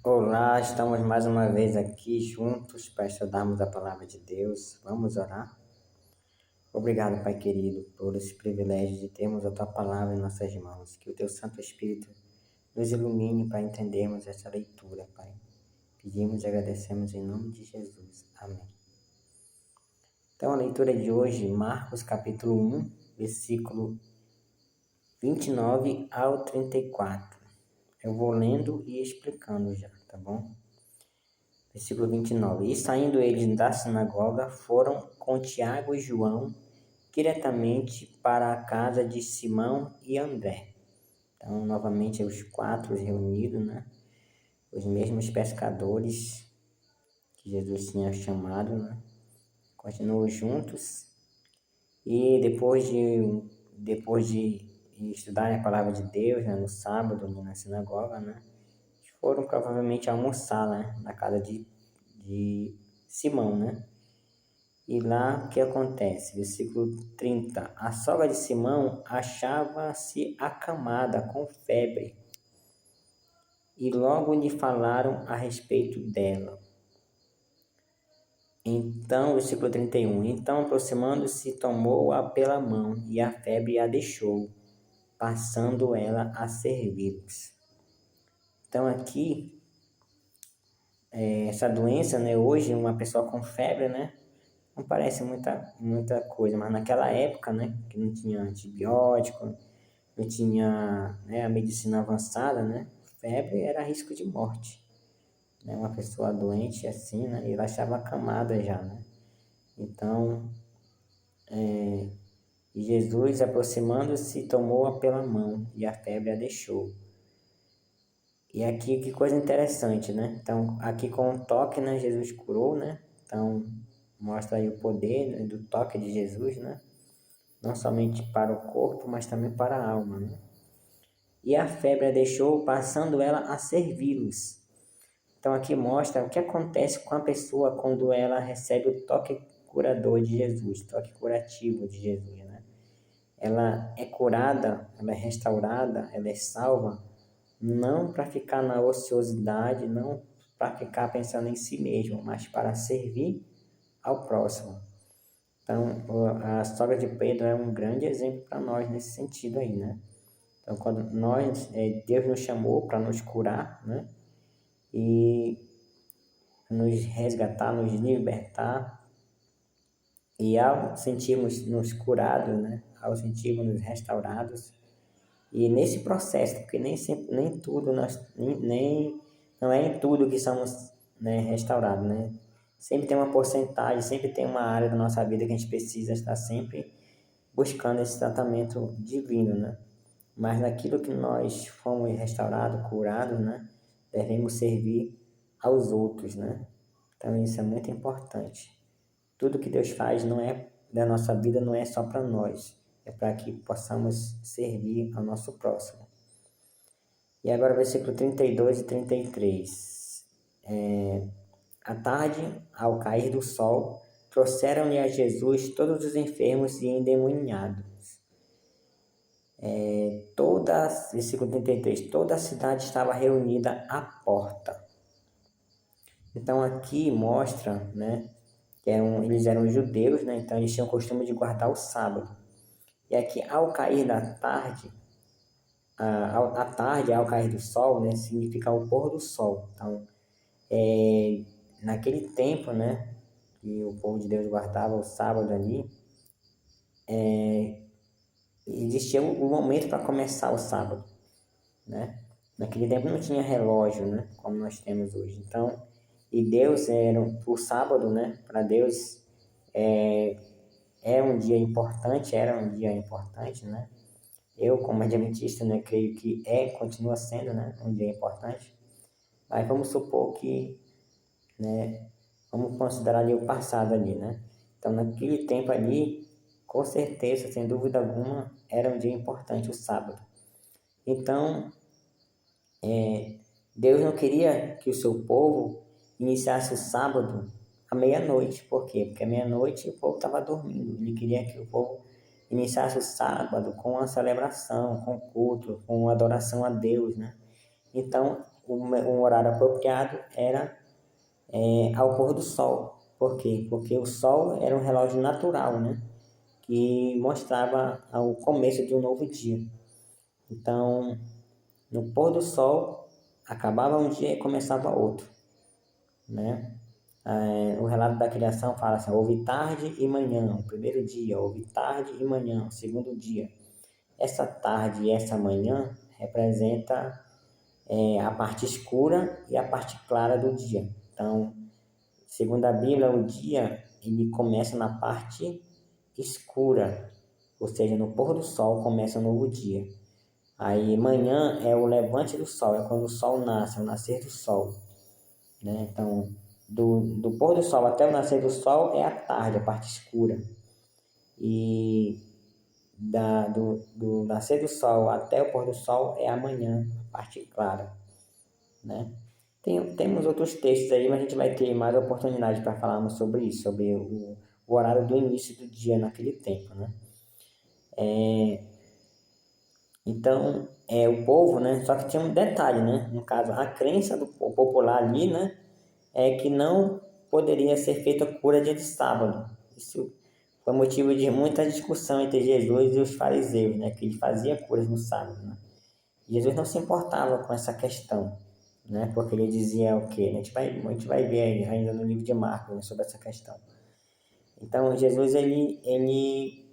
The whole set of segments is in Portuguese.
Olá, estamos mais uma vez aqui juntos para estudarmos a palavra de Deus. Vamos orar? Obrigado, Pai querido, por esse privilégio de termos a Tua palavra em nossas mãos. Que o Teu Santo Espírito nos ilumine para entendermos essa leitura, Pai. Pedimos e agradecemos em nome de Jesus. Amém. Então, a leitura de hoje, Marcos capítulo 1, versículo 29 ao 34. Eu vou lendo e explicando já, tá bom? Versículo 29. E saindo eles da sinagoga, foram com Tiago e João diretamente para a casa de Simão e André. Então, novamente, os quatro reunidos, né? Os mesmos pescadores que Jesus tinha chamado, né? Continuam juntos. E depois de estudarem a palavra de Deus, né? No sábado, na sinagoga, né? Foram provavelmente almoçar, né? Na casa de Simão, né? E lá o que acontece? Versículo 30. A sogra de Simão achava-se acamada com febre, e logo lhe falaram a respeito dela. Então, versículo 31. Então, aproximando-se, tomou-a pela mão, e a febre a deixou, passando ela a servi-los. Então, aqui, essa doença, né? Hoje, uma pessoa com febre, né? Não parece muita coisa, mas naquela época, né, que não tinha antibiótico, não tinha, né, a medicina avançada, né, febre era risco de morte, né, uma pessoa doente assim, né, e ela estava acamada já, né, então, Jesus, aproximando-se, tomou-a pela mão e a febre a deixou. E aqui, que coisa interessante, né, então, aqui com o toque, né, Jesus curou, né, então, mostra aí o poder, né, do toque de Jesus, né, não somente para o corpo, mas também para a alma, né? E a febre a deixou, passando ela a servi-los. Então aqui mostra o que acontece com a pessoa quando ela recebe o toque curador de Jesus, toque curativo de Jesus, né? Ela é curada, ela é restaurada, ela é salva, não para ficar na ociosidade, não para ficar pensando em si mesmo, mas para servir ao próximo. Então, a sogra de Pedro é um grande exemplo para nós nesse sentido aí, né? Então, quando Deus nos chamou para nos curar, né? E nos resgatar, nos libertar. E ao sentirmos nos curados, né? Ao sentirmos nos restaurados. E nesse processo, porque nem tudo, não é em tudo que somos, né, restaurados, né? Sempre tem uma porcentagem, sempre tem uma área da nossa vida que a gente precisa estar sempre buscando esse tratamento divino, né? Mas naquilo que nós fomos restaurados, curados, né? Devemos servir aos outros, né? Então isso é muito importante. Tudo que Deus faz não é da nossa vida, não é só para nós, é para que possamos servir ao nosso próximo. E agora versículo 32 e 33. À tarde, ao cair do sol, trouxeram-lhe a Jesus todos os enfermos e endemoniados. Versículo 33, toda a cidade estava reunida à porta. Então aqui mostra, né, que eles eram judeus, né, então eles tinham o costume de guardar o sábado. E aqui, ao cair da tarde, a tarde, ao cair do sol, né, significa o pôr do sol. Então, naquele tempo, né, que o povo de Deus guardava o sábado ali, existia o momento para começar o sábado, né? Naquele tempo não tinha relógio, né, como nós temos hoje. Então, e Deus o sábado, né, para Deus era um dia importante, né? Eu, como adventista, né, creio que continua sendo, né, um dia importante. Mas vamos supor que, né, vamos considerar ali o passado ali, né? Então, naquele tempo ali, com certeza, sem dúvida alguma, era um dia importante o sábado. Então, Deus não queria que o seu povo iniciasse o sábado à meia-noite. Por quê? Porque à meia-noite o povo estava dormindo. Ele queria que o povo iniciasse o sábado com uma celebração, com culto, com adoração a Deus, né? Então, um horário apropriado era ao pôr do sol. Por quê? Porque o sol era um relógio natural, né? Que mostrava o começo de um novo dia. Então, no pôr do sol, acabava um dia e começava outro, né? O relato da criação fala assim: houve tarde e manhã, o primeiro dia, houve tarde e manhã, o segundo dia. Essa tarde e essa manhã representa a parte escura e a parte clara do dia. Então, segundo a Bíblia, o dia ele começa na parte escura, ou seja, no pôr do sol começa um novo dia. Aí manhã é o levante do sol, é quando o sol nasce, é o nascer do sol, né? Então, do pôr do sol até o nascer do sol é a tarde, a parte escura. E do nascer do sol até o pôr do sol é a manhã, a parte clara, né? Temos outros textos aí, mas a gente vai ter mais oportunidade para falarmos sobre isso, sobre o horário do início do dia naquele tempo, né? Então, o povo, né? Só que tinha um detalhe, né? No caso, a crença do popular ali, né? É que não poderia ser feita cura dia de sábado. Isso foi motivo de muita discussão entre Jesus e os fariseus, né? Que ele fazia curas no sábado, né? Jesus não se importava com essa questão, né? Porque ele dizia o quê? A gente vai ver ainda no livro de Marcos, né, sobre essa questão. Então, Jesus, ele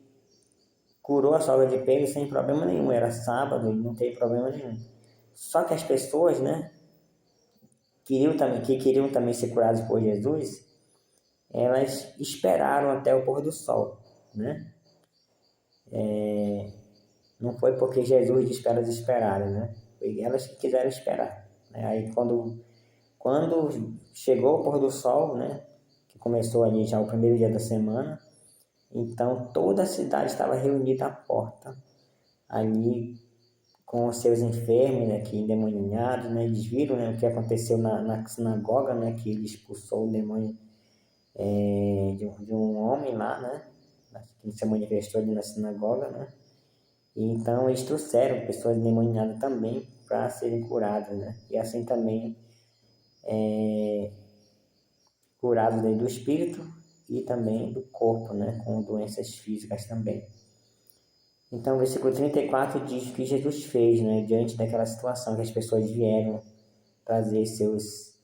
curou a sogra de Pedro sem problema nenhum. Era sábado e não teve problema nenhum. Só que as pessoas, né, que queriam também ser curadas por Jesus, elas esperaram até o pôr do sol, né? Não foi porque Jesus disse para elas esperarem, né? Foi elas que quiseram esperar, né? Aí quando chegou o pôr do sol, né? Que começou ali já o primeiro dia da semana, então toda a cidade estava reunida à porta, ali com os seus enfermos, né? Que endemoniados, né? Eles viram, né, o que aconteceu na sinagoga, né? Que ele expulsou o demônio de um homem lá, né? Que se manifestou ali na sinagoga, né? E então eles trouxeram pessoas endemoniadas também para serem curadas, né? E assim também curados do espírito e também do corpo, né? Com doenças físicas também. Então o versículo 34 diz o que Jesus fez, né? Diante daquela situação que as pessoas vieram trazer seus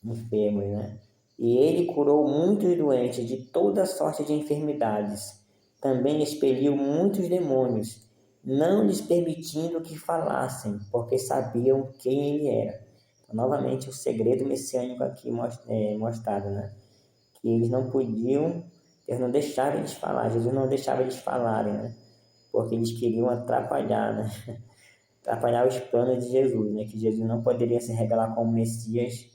enfermos, né? E ele curou muitos doentes de toda sorte de enfermidades. Também expeliu muitos demônios, não lhes permitindo que falassem, porque sabiam quem ele era. Então, novamente, o segredo messiânico aqui mostrado, né? Que eles não podiam, eles não deixavam eles falar, Jesus não deixava eles falarem, né? Porque eles queriam atrapalhar, né? Atrapalhar os planos de Jesus, né? Que Jesus não poderia se revelar como Messias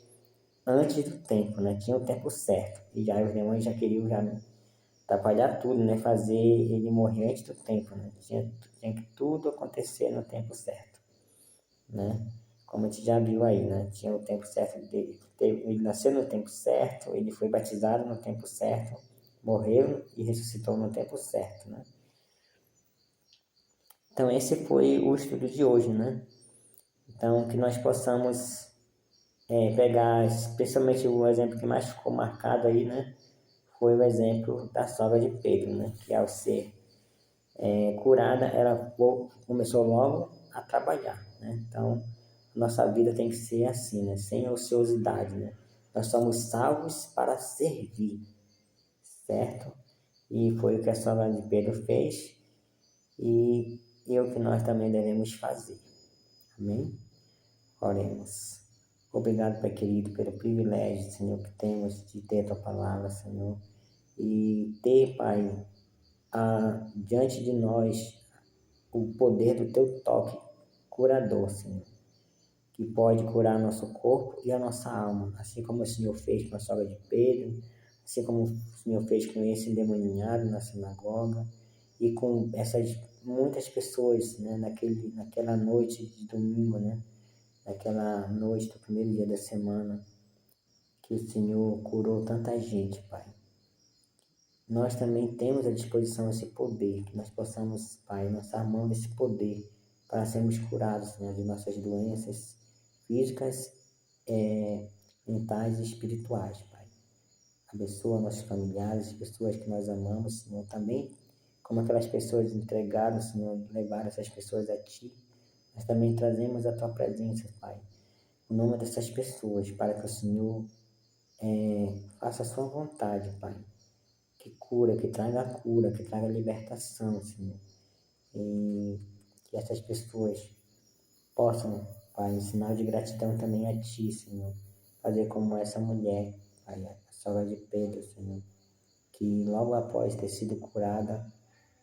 antes do tempo, né? Tinha o tempo certo. E já os demônios já queriam atrapalhar tudo, né? Fazer ele morrer antes do tempo, né? Tinha que tudo acontecer no tempo certo, né? Como a gente já viu aí, né? Tinha o tempo certo dele. Ele nasceu no tempo certo, ele foi batizado no tempo certo, morreu e ressuscitou no tempo certo, né? Então esse foi o estudo de hoje, né? Então que nós possamos pegar, especialmente o exemplo que mais ficou marcado aí, né? Foi o exemplo da sogra de Pedro, né? Que ao ser curada, ela começou logo a trabalhar, né? Então, nossa vida tem que ser assim, né? Sem ociosidade, né? Nós somos salvos para servir, certo? E foi o que a sogra de Pedro fez e o que nós também devemos fazer. Amém? Oremos. Obrigado, Pai querido, pelo privilégio, Senhor, que temos de ter a Tua palavra, Senhor. E ter, Pai, diante de nós o poder do Teu toque curador, Senhor, que pode curar nosso corpo e a nossa alma, assim como o Senhor fez com a sogra de Pedro, assim como o Senhor fez com esse endemoniado na sinagoga e com essas muitas pessoas, né, naquela noite de domingo, né, naquela noite do primeiro dia da semana, que o Senhor curou tanta gente, Pai. Nós também temos à disposição esse poder, que nós possamos, Pai, lançar mão desse poder para sermos curados, Senhor, de nossas doenças, físicas, mentais e espirituais, Pai. Abençoa nossos familiares, pessoas que nós amamos, Senhor, também, como aquelas pessoas entregaram, Senhor, levaram essas pessoas a Ti. Nós também trazemos a Tua presença, Pai, o nome dessas pessoas, para que o Senhor faça a Sua vontade, Pai. Que cura, que traga libertação, Senhor. E que essas pessoas possam, Pai, em sinal de gratidão também a Ti, Senhor. Fazer como essa mulher, Pai, a sogra de Pedro, Senhor, que logo após ter sido curada,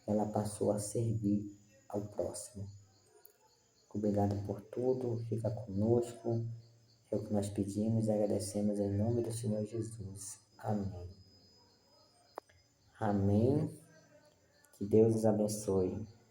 ela passou a servir ao próximo. Obrigado por tudo, fica conosco. É o que nós pedimos e agradecemos em nome do Senhor Jesus. Amém. Amém. Que Deus os abençoe.